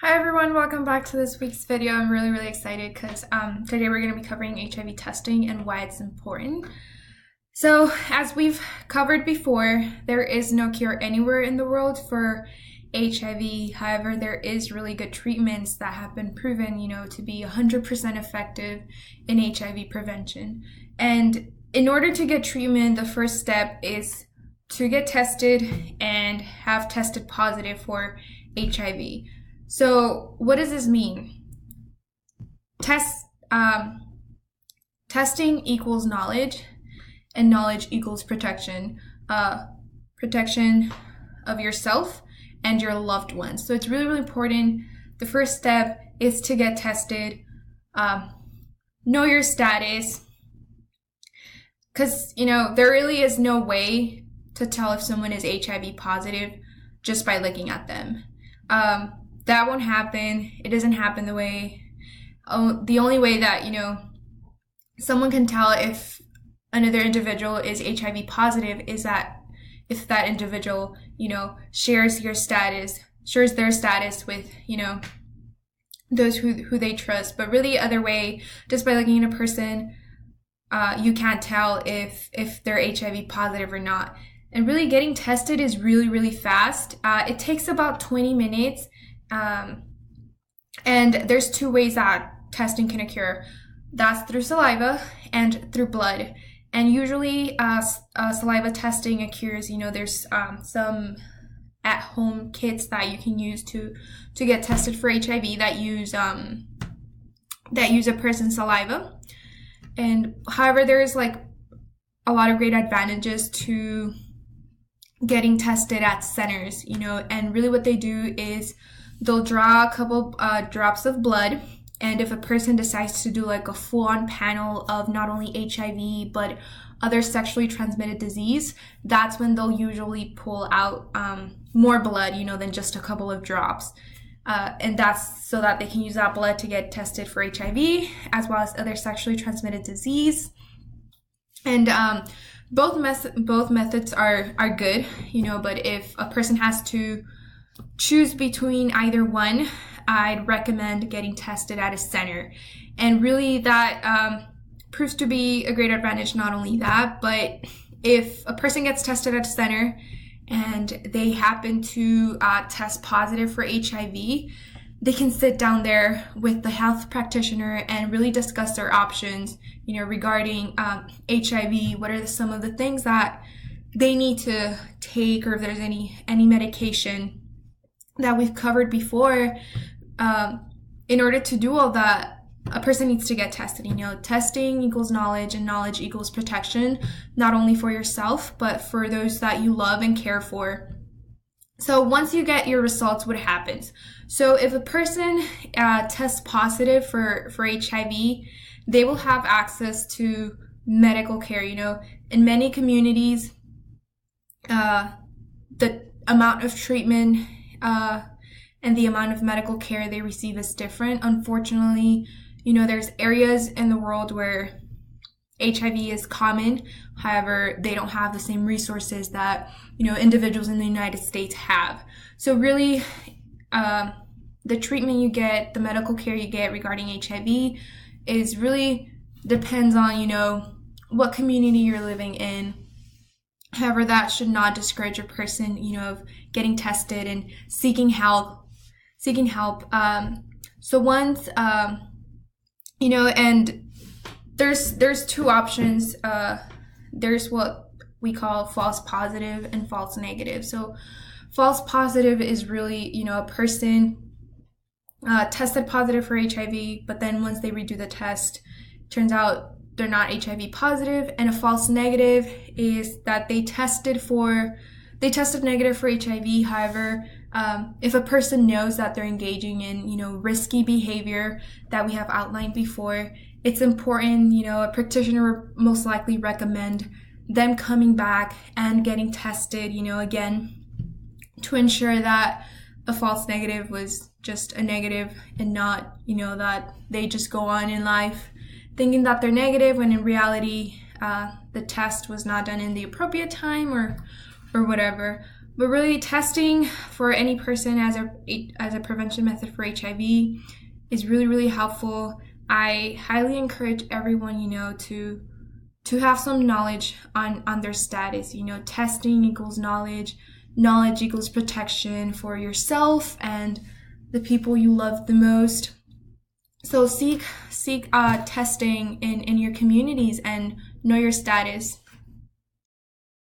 Hi everyone, welcome back to this week's video. I'm really excited because today we're going to be covering HIV testing and why it's important. So as we've covered before, there is no cure anywhere in the world for HIV. However, there is really good treatments that have been proven, to be 100% effective in HIV prevention. And in order to get treatment, the first step is to get tested and have tested positive for HIV. So what does this mean? Testing equals knowledge, and knowledge equals protection. Protection of yourself and your loved ones. So it's really important. The first step is to get tested, know your status, because there really is no way to tell if someone is HIV positive just by looking at them. That won't happen. It doesn't happen the only way that, someone can tell if another individual is HIV positive is that if that individual, shares their status with, those who they trust. But really other way, just by looking at a person, you can't tell if they're HIV positive or not. And really getting tested is really fast. It takes about 20 minutes. And there's two ways that testing can occur. That's through saliva and through blood. And usually saliva testing occurs, there's some at-home kits that you can use to get tested for HIV that use a person's saliva. And however, there's a lot of great advantages to getting tested at centers, and really what they do is they'll draw a couple drops of blood, and if a person decides to do a full-on panel of not only HIV but other sexually transmitted disease, that's when they'll usually pull out more blood, than just a couple of drops. And that's so that they can use that blood to get tested for HIV as well as other sexually transmitted disease. And both methods are good, but if a person has to choose between either one, I'd recommend getting tested at a center. And really that proves to be a great advantage. Not only that, but if a person gets tested at a center and they happen to test positive for HIV, they can sit down there with the health practitioner and really discuss their options, regarding HIV. What are some of the things that they need to take, or if there's any medication that we've covered before. In order to do all that, a person needs to get tested. Testing equals knowledge, and knowledge equals protection, not only for yourself, but for those that you love and care for. So once you get your results, what happens? So if a person tests positive for HIV, they will have access to medical care. In many communities, the amount of treatment and the amount of medical care they receive is different. Unfortunately, there's areas in the world where HIV is common. However, they don't have the same resources that, individuals in the United States have. So really, the treatment you get, the medical care you get regarding HIV is really depends on, what community you're living in. However, that should not discourage a person, of getting tested and seeking help. So once, and there's two options. There's what we call false positive and false negative. So false positive is really, a person tested positive for HIV, but then once they redo the test, turns out they're not HIV positive. And a false negative is that they tested negative for HIV. However, if a person knows that they're engaging in, risky behavior that we have outlined before, it's important, a practitioner would most likely recommend them coming back and getting tested, again, to ensure that a false negative was just a negative and not, that they just go on in life thinking that they're negative when in reality, the test was not done in the appropriate time or whatever. But really, testing for any person as a prevention method for HIV is really, really helpful. I highly encourage everyone, to have some knowledge on their status. Testing equals knowledge. Knowledge equals protection for yourself and the people you love the most. So seek testing in your communities and know your status.